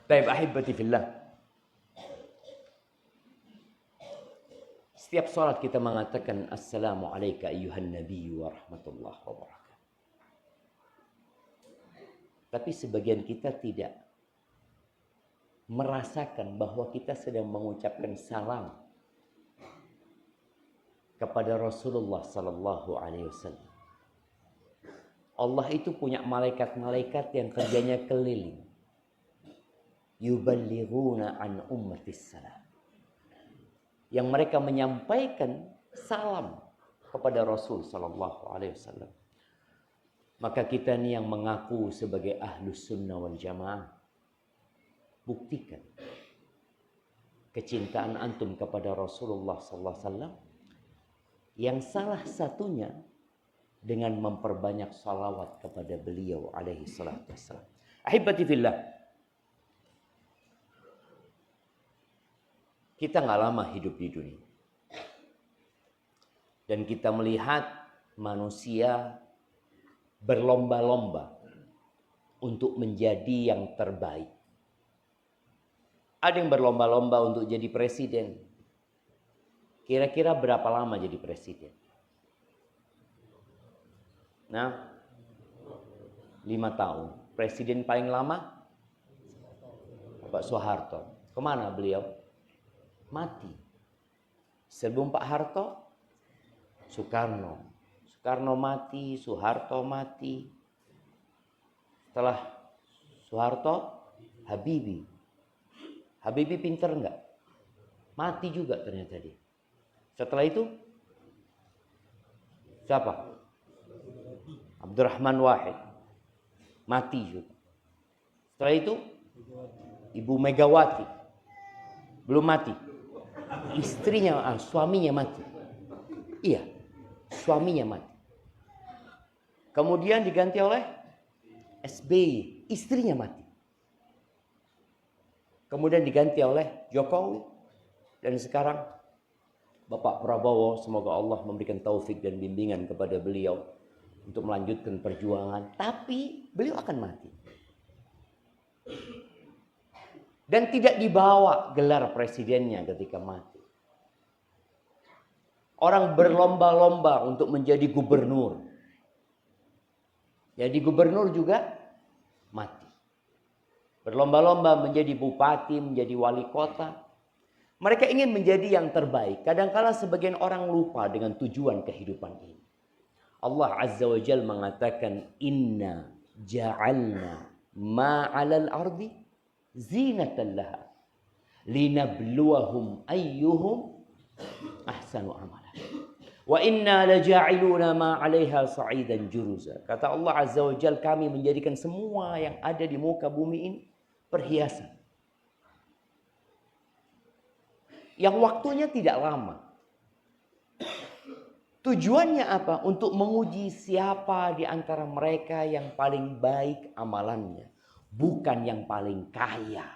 Baik, ahibati fillah. Setiap salat kita mengatakan assalamu alayka ayyuhan nabiyyu wa rahmatullahi wa barakatuh. Tapi sebagian kita tidak merasakan bahwa kita sedang mengucapkan salam kepada Rasulullah sallallahu alaihi wasallam. Allah itu punya malaikat-malaikat yang kerjanya keliling. Yuballighuna an ummatis salam. Yang mereka menyampaikan salam kepada Rasul sallallahu alaihi wasallam. Maka kita nih yang mengaku sebagai ahlus sunnah wal jamaah, buktikan kecintaan antum kepada Rasulullah sallallahu alaihi wasallam, yang salah satunya dengan memperbanyak salawat kepada beliau alaihi salatu wassalam. Ahibati fillah, kita nggak lama hidup di dunia, dan kita melihat manusia berlomba-lomba untuk menjadi yang terbaik. Ada yang berlomba-lomba untuk jadi presiden. Kira-kira berapa lama jadi presiden? Nah, 5 tahun. Presiden paling lama Pak Soeharto. Kemana beliau? Mati. Sebelum Pak Harto, Soekarno. Soekarno mati, Soeharto mati. Setelah Soeharto, Habibie. Habibie pinter enggak? Mati juga ternyata dia. Setelah itu, siapa? Abdurrahman Wahid. Mati juga. Setelah itu, Ibu Megawati. Belum mati. Istrinya, suaminya mati. Iya, suaminya mati. Kemudian diganti oleh SBY, istrinya mati. Kemudian diganti oleh Jokowi. Dan sekarang Bapak Prabowo, semoga Allah memberikan taufik dan bimbingan kepada beliau untuk melanjutkan perjuangan. Tapi beliau akan mati. Dan tidak dibawa gelar presidennya ketika mati. Orang berlomba-lomba untuk menjadi gubernur. Jadi gubernur juga mati. Berlomba-lomba menjadi bupati, menjadi wali kota. Mereka ingin menjadi yang terbaik. Kadang-kala sebagian orang lupa dengan tujuan kehidupan ini. Allah Azza wa Jalla mengatakan, Inna ja'alna ma'alal ardi zinatan laha linabluwahum ayyuhum ahsanu amala. Wa inna laja'iluna ma 'alaiha sa'idan juruza. Kata Allah Azza wa Jalla, kami menjadikan semua yang ada di muka bumi ini perhiasan. Yang waktunya tidak lama. Tujuannya apa? Untuk menguji siapa di antara mereka yang paling baik amalannya. Bukan yang paling kaya.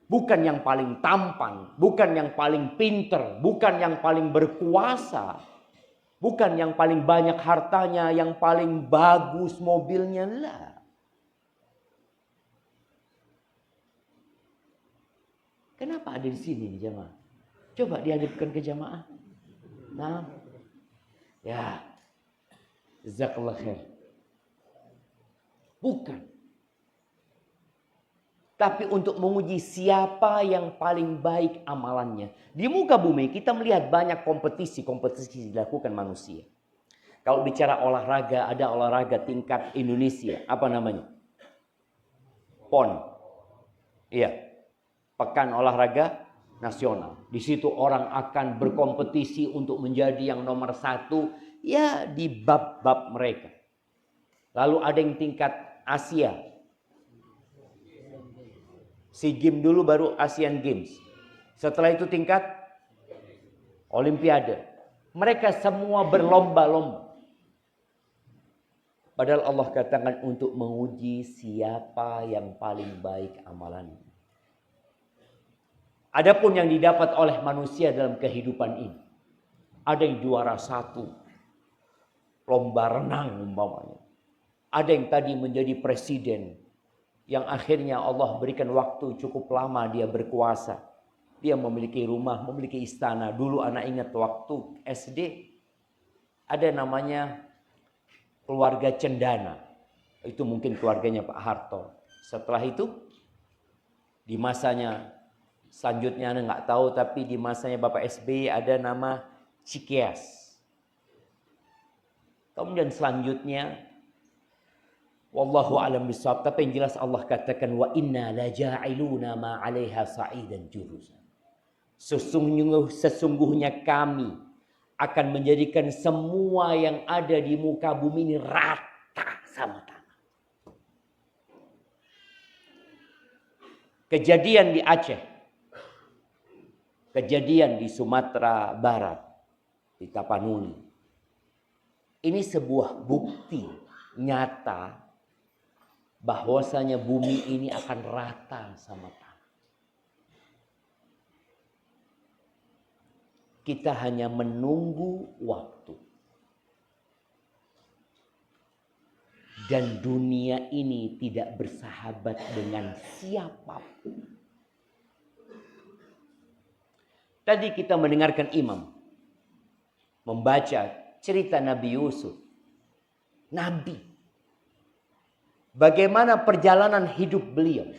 Bukan yang paling tampan, bukan yang paling pinter, bukan yang paling berkuasa, bukan yang paling banyak hartanya, yang paling bagus mobilnya lah. Kenapa ada di sini nih jemaah? Coba dihadapkan ke jemaah. Nah, ya, jazakallah khair. Bukan. Tapi untuk menguji siapa yang paling baik amalannya. Di muka bumi kita melihat banyak kompetisi dilakukan manusia. Kalau bicara olahraga, ada olahraga tingkat Indonesia. Apa namanya? PON. Iya. Pekan Olahraga Nasional. Di situ orang akan berkompetisi untuk menjadi yang nomor 1. Ya di bab-bab mereka. Lalu ada yang tingkat Asia. SEA Games dulu baru Asian Games. Setelah itu tingkat Olimpiade. Mereka semua berlomba-lomba. Padahal Allah katakan untuk menguji siapa yang paling baik amalannya. Adapun yang didapat oleh manusia dalam kehidupan ini. Ada yang juara 1. Lomba renang umpamanya. Ada yang tadi menjadi presiden. yang akhirnya Allah berikan waktu cukup lama dia berkuasa. Dia memiliki rumah, memiliki istana. Dulu anak ingat waktu SD ada namanya keluarga Cendana. Itu mungkin keluarganya Pak Harto. Setelah itu di masanya selanjutnya Anda nggak tahu, tapi di masanya Bapak SBY ada nama Cikeas. Kemudian selanjutnya wallahu a'lam bishawab, tapi yang jelas Allah katakan wa inna laja'iluna ma 'alaiha sa'idan juruza. Sesungguhnya kami akan menjadikan semua yang ada di muka bumi ini rata sama tanah. Kejadian di Aceh, kejadian di Sumatera Barat, di Tapanuli. Ini sebuah bukti nyata bahwasanya bumi ini akan rata sama tanah. Kita hanya menunggu waktu. Dan dunia ini tidak bersahabat dengan siapapun. Tadi kita mendengarkan imam membaca cerita Nabi Yusuf. Nabi. Bagaimana perjalanan hidup beliau.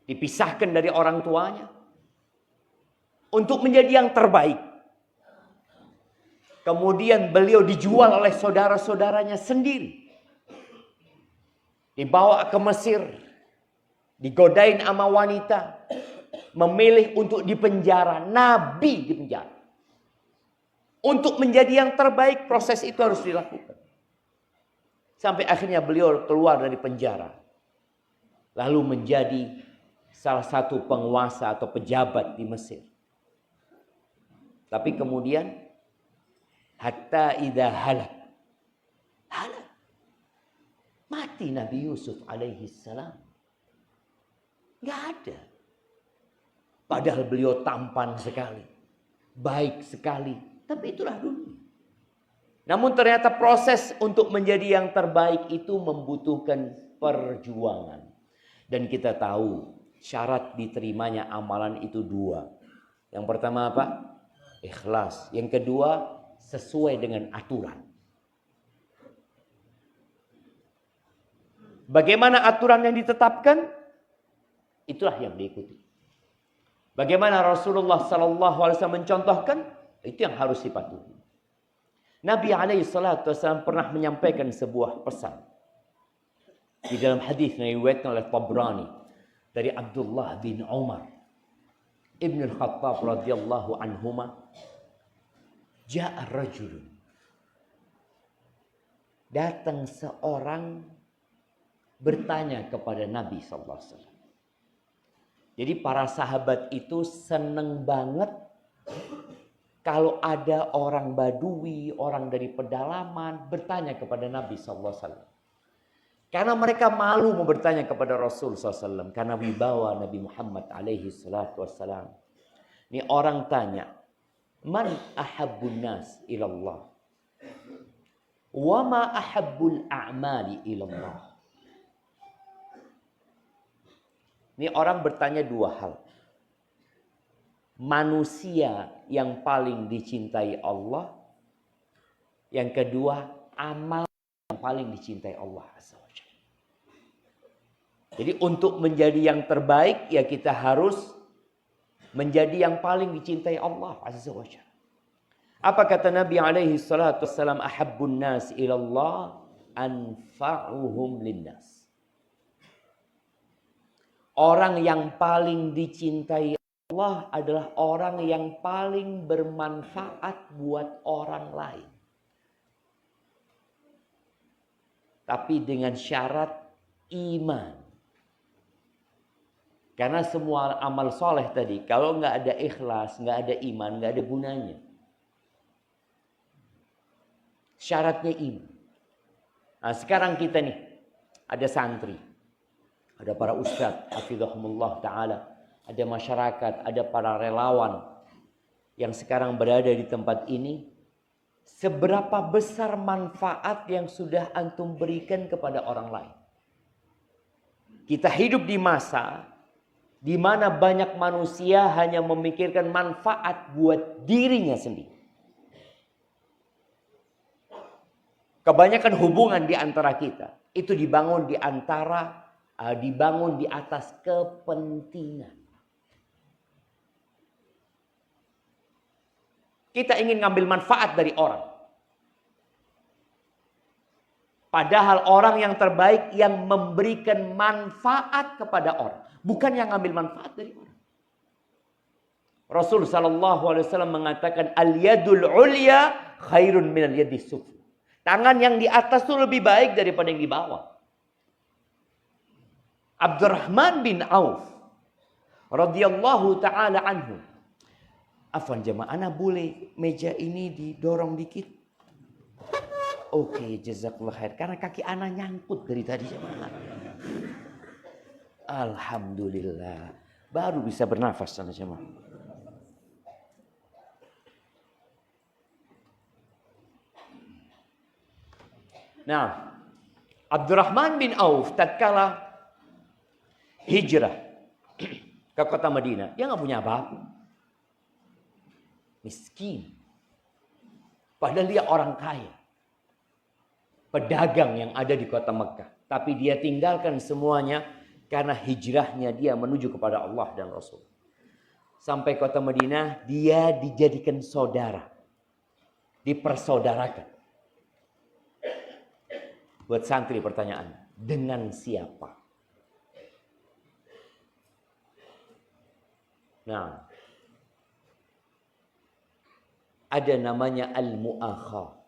Dipisahkan dari orang tuanya. Untuk menjadi yang terbaik. Kemudian beliau dijual oleh saudara-saudaranya sendiri. Dibawa ke Mesir. Digodain sama wanita. Memilih untuk dipenjara. Nabi dipenjara. Untuk menjadi yang terbaik, proses itu harus dilakukan. Sampai akhirnya beliau keluar dari penjara. Lalu menjadi salah satu penguasa atau pejabat di Mesir. Tapi kemudian hatta idza halak. Mati Nabi Yusuf alaihi salam. Enggak ada. Padahal beliau tampan sekali. Baik sekali. Tapi itulah dunia. Namun ternyata proses untuk menjadi yang terbaik itu membutuhkan perjuangan. Dan kita tahu syarat diterimanya amalan itu dua. Yang pertama apa? Ikhlas. Yang kedua sesuai dengan aturan. Bagaimana aturan yang ditetapkan? Itulah yang diikuti. Bagaimana Rasulullah SAW mencontohkan? Itu yang harus dipatuhi. Nabi SAW pernah menyampaikan sebuah pesan. Di dalam hadis yang diriwayatkan oleh Tabrani dari Abdullah bin Umar Ibn al-Khattab radhiyallahu anhuma, ja'a rajul. Datang seorang bertanya kepada Nabi SAW. Jadi para sahabat itu senang banget kalau ada orang Badui, orang dari pedalaman bertanya kepada Nabi SAW. Karena mereka malu mau bertanya kepada Rasul SAW. Karena wibawa Nabi Muhammad SAW. Ini orang tanya, man ahabbun nas ilallah? Wa ma ahabbul a'mali ilallah? Ini orang bertanya dua hal. Manusia yang paling dicintai Allah. Yang kedua, amal yang paling dicintai Allah Azza wa Jalla. Jadi untuk menjadi yang terbaik, ya kita harus menjadi yang paling dicintai Allah Azza wa Jalla. Apa kata Nabi alaihi salatu wassalam? Ahabbun nas ilallah anfa'uhum linnas. Orang yang paling dicintai Allah adalah orang yang paling bermanfaat buat orang lain. Tapi dengan syarat iman. Karena semua amal soleh tadi, kalau nggak ada ikhlas, nggak ada iman, nggak ada gunanya. Syaratnya iman. Nah sekarang kita nih, ada santri. Ada para ustadz, hafizahumullah ta'ala. Ada masyarakat, ada para relawan yang sekarang berada di tempat ini. seberapa besar manfaat yang sudah antum berikan kepada orang lain. Kita hidup di masa di mana banyak manusia hanya memikirkan manfaat buat dirinya sendiri. Kebanyakan hubungan di antara kita itu dibangun di atas kepentingan. Kita ingin ngambil manfaat dari orang. Padahal orang yang terbaik yang memberikan manfaat kepada orang, bukan yang ngambil manfaat dari orang. Rasul sallallahu alaihi wasallam mengatakan al-yadul ulya khairun minal yadis sufla. Tangan yang di atas itu lebih baik daripada yang di bawah. Abdurrahman bin Auf radhiyallahu taala anhu. Afwan jemaah, ana boleh meja ini didorong dikit? Oke, jazakallah khair. Karena kaki ana nyangkut dari tadi jemaah. Alhamdulillah. Baru bisa bernafas sana jemaah. Nah, Abdurrahman bin Auf tatkala hijrah ke kota Madinah, dia nggak punya apa-apa. Miskin. Padahal dia orang kaya. Pedagang yang ada di kota Mekah. Tapi dia tinggalkan semuanya karena hijrahnya dia menuju kepada Allah dan Rasul. Sampai kota Madinah, dia dijadikan saudara. Dipersaudarakan. Buat santri pertanyaan, dengan siapa? Nah, ada namanya al-mu'akha.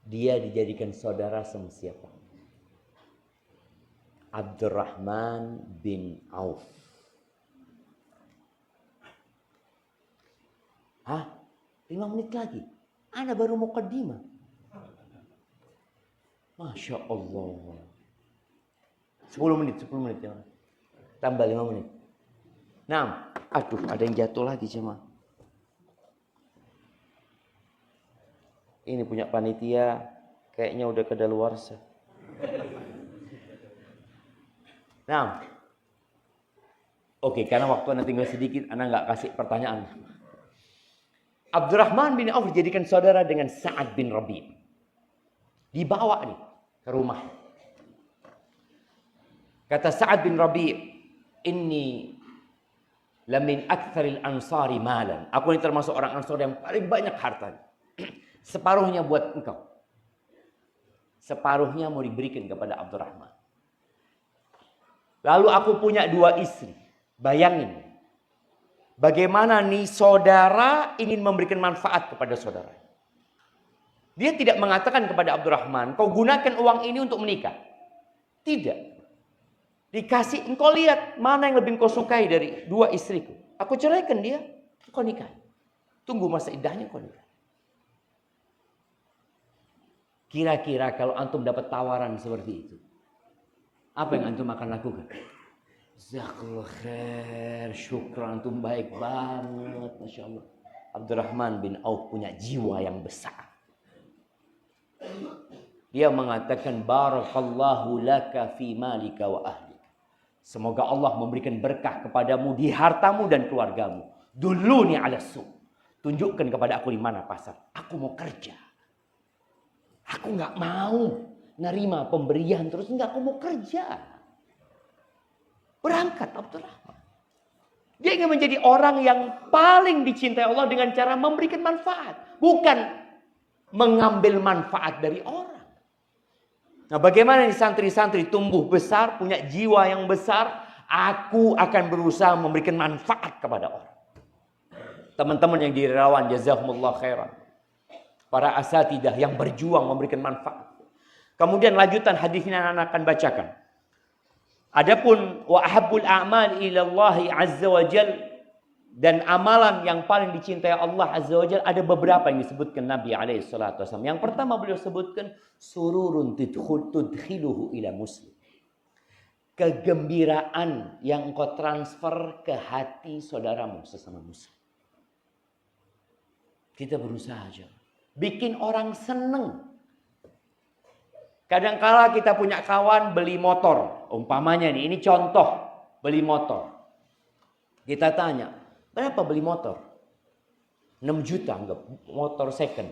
Dia dijadikan saudara sama siapa? Abdurrahman bin Auf. Hah? 5 menit lagi. Ana baru muqaddimah. Masya Allah. 10 menit ya. Tambah 5 menit. Nah, aduh ada yang jatuh lagi cuma. Ini punya panitia kayaknya udah kadaluarsa. Nah, oke, karena waktu Anda tinggal sedikit, Anda nggak kasih pertanyaan. Abdurrahman bin Auf dijadikan saudara dengan Sa'ad bin Rabi'. Dibawa nih ke rumah. Kata Sa'ad bin Rabi', "Inni lamin aktsaril ansari malan." Aku ini termasuk orang Ansar yang paling banyak hartanya. Separuhnya buat engkau. Separuhnya mau diberikan kepada Abdurrahman. Lalu aku punya 2 istri. Bayangin. Bagaimana nih saudara ingin memberikan manfaat kepada saudara. Dia tidak mengatakan kepada Abdurrahman, kau gunakan uang ini untuk menikah. Tidak. Dikasih, engkau lihat mana yang lebih kau sukai dari 2 istriku. Aku ceraikan dia, kau nikah. Tunggu masa iddahnya kau nikah. Kira-kira kalau antum dapat tawaran seperti itu, apa yang antum akan lakukan? Jazakallah khair, syukran, antum baik banget, Masya Allah. Abdurrahman bin Auf punya jiwa yang besar. Dia mengatakan, barakallahu laka fi malika wa ahli. Semoga Allah memberikan berkah kepadamu di hartamu dan keluargamu. Duluni ala suq. Tunjukkan kepada aku di mana pasar. Aku mau kerja. Aku nggak mau nerima pemberian terus, nggak, aku mau kerja. Berangkat Abdurrahman. Dia ingin menjadi orang yang paling dicintai Allah dengan cara memberikan manfaat, bukan mengambil manfaat dari orang. Nah, bagaimana nih santri-santri tumbuh besar, punya jiwa yang besar? Aku akan berusaha memberikan manfaat kepada orang. Teman-teman yang direlawan, jazakumullah khairan. Para asatidah yang berjuang memberikan manfaat. Kemudian lanjutan hadis ini anak akan bacakan. Adapun wa ahabbul a'mal ila Allah azza wa jal, dan amalan yang paling dicintai Allah azza wa jal, ada beberapa yang disebutkan Nabi alaihi salatu wasallam. Yang pertama beliau sebutkan sururun tudkhiluhu ila muslim. Kegembiraan yang engkau transfer ke hati saudaramu sesama muslim. Kita berusaha aja. Bikin orang seneng. Kadangkala kita punya kawan beli motor. Umpamanya nih, ini contoh beli motor. Kita tanya, berapa beli motor? 6 juta, enggak, motor second.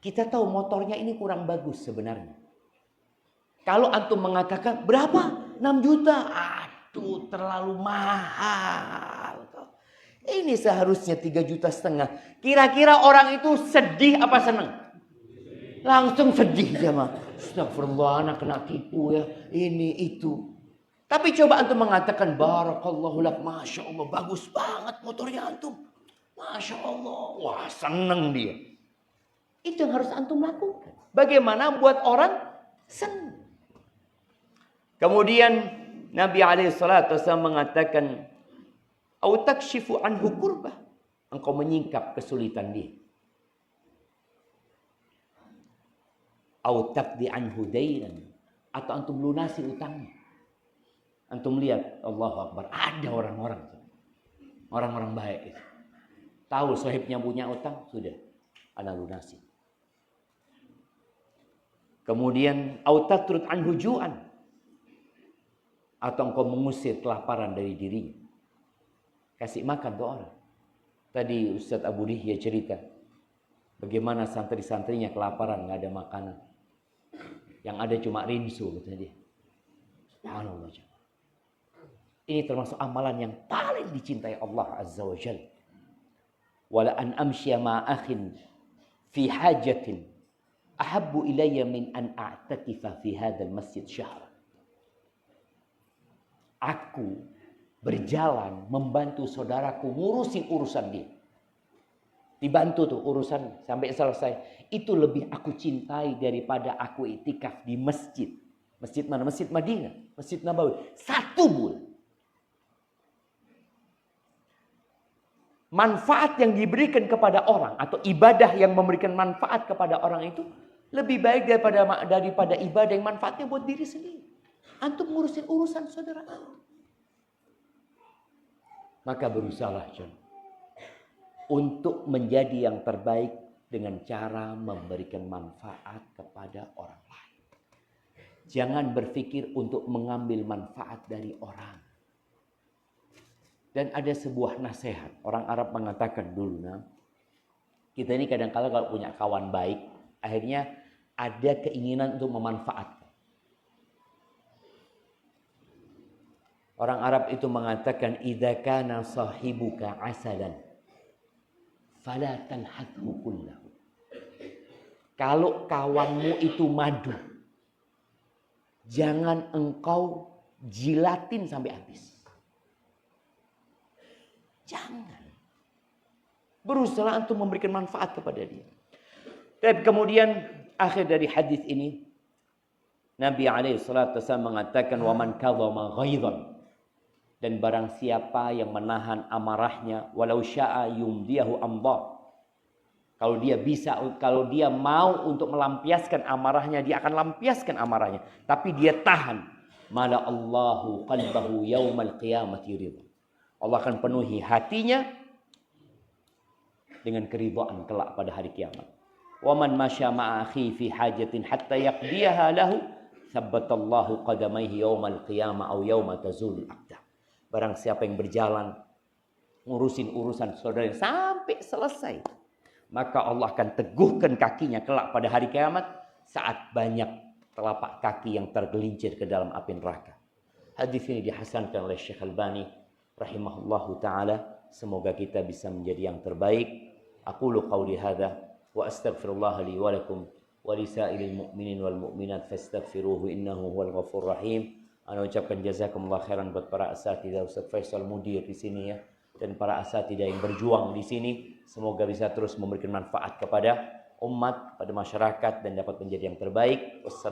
Kita tahu motornya ini kurang bagus sebenarnya. Kalau antum mengatakan, berapa? 6 juta. Aduh, terlalu mahal. Ini seharusnya 3,5 juta. Kira-kira orang itu sedih apa senang? Langsung sedih sama. Astagfirullah, anak kena tipu ya. Ini itu. Tapi coba antum mengatakan barakallahu lak, masya Allah, bagus banget motornya antum. Masya Allah, wah seneng dia. Itu yang harus antum lakukan. Bagaimana buat orang senang. Kemudian Nabi SAW mengatakan, "Au takshifu anhu kurbah." Engkau menyingkap kesulitan dia. Au taqdi anhu dainan, atau antum lunasi utangnya. Antum lihat, Allahu Akbar, ada orang-orang baik itu. Tahu sahibnya punya utang, sudah ana lunasi. Kemudian au tatrud anhu ju'an, atau engkau mengusir kelaparan dari dirinya. Kasih makan tuh orang. Tadi Ustadz Abu Dihya cerita bagaimana santri-santrinya kelaparan, nggak ada makanan. Yang ada cuma rinso, katanya dia. Subhanallah. Ini termasuk amalan yang paling dicintai Allah Azza wa Jalla. Wala an amsya ma akhin fi hajatin ahabbu ilayya min an a'takifa fi hadzal masjid syahra. Aku berjalan membantu saudaraku ngurusin urusan dia. Dibantu tuh urusan sampai selesai. Itu lebih aku cintai daripada aku iktikaf di masjid. Masjid mana? Masjid Madinah. Masjid Nabawi. 1 bulan. Manfaat yang diberikan kepada orang atau ibadah yang memberikan manfaat kepada orang itu lebih baik daripada ibadah yang manfaatnya buat diri sendiri. Antum ngurusin urusan saudara antum. Maka berusahalah untuk menjadi yang terbaik dengan cara memberikan manfaat kepada orang lain. Jangan berpikir untuk mengambil manfaat dari orang. Dan ada sebuah nasihat. Orang Arab mengatakan dulu, kita ini kadang-kala kalau punya kawan baik, akhirnya ada keinginan untuk memanfaatkan. Orang Arab itu mengatakan, idza kana sahibuka asalan fala tanhathu kullahu. Kalau kawanmu itu madu, jangan engkau jilatin sampai habis. Jangan. Berusaha untuk memberikan manfaat kepada dia. Dan kemudian akhir dari hadis ini, Nabi SAW mengatakan, waman kadhama ghaidhan, dan barang siapa yang menahan amarahnya, walau sya'a yumdiyahu amdha. Kalau dia mau untuk melampiaskan amarahnya, dia akan lampiaskan amarahnya. Tapi dia tahan. Mala Allahu qalbahu yaumal qiyamati ridha. Allah akan penuhi hatinya dengan keridhaan kelak pada hari kiamat. Waman masya ma'a akhi fi hajatin hatta yaqdiyaha lahu, sabbatallahu qadamaihi yaumal qiyamah aw yauma tazulul aqdam. Barang siapa yang berjalan ngurusin urusan saudara sampai selesai, maka Allah akan teguhkan kakinya kelak pada hari kiamat saat banyak telapak kaki yang tergelincir ke dalam api neraka. Hadis ini dihasankan oleh Syekh Albani rahimahullahu ta'ala. Semoga kita bisa menjadi yang terbaik. Aqulu qawli hadha wa astaghfirullah li wa lakum wa lisairil mu'minin wal mu'minat fastaghfiruhu innahu huwal ghafurur rahim. Ana ucapkan jazakumullah khairan buat para asatidzah, Ustaz Faisal Mudir di sini ya, dan para asatidzah yang berjuang di sini. Semoga bisa terus memberikan manfaat kepada umat, pada masyarakat, dan dapat menjadi yang terbaik. Wassalamualaikum.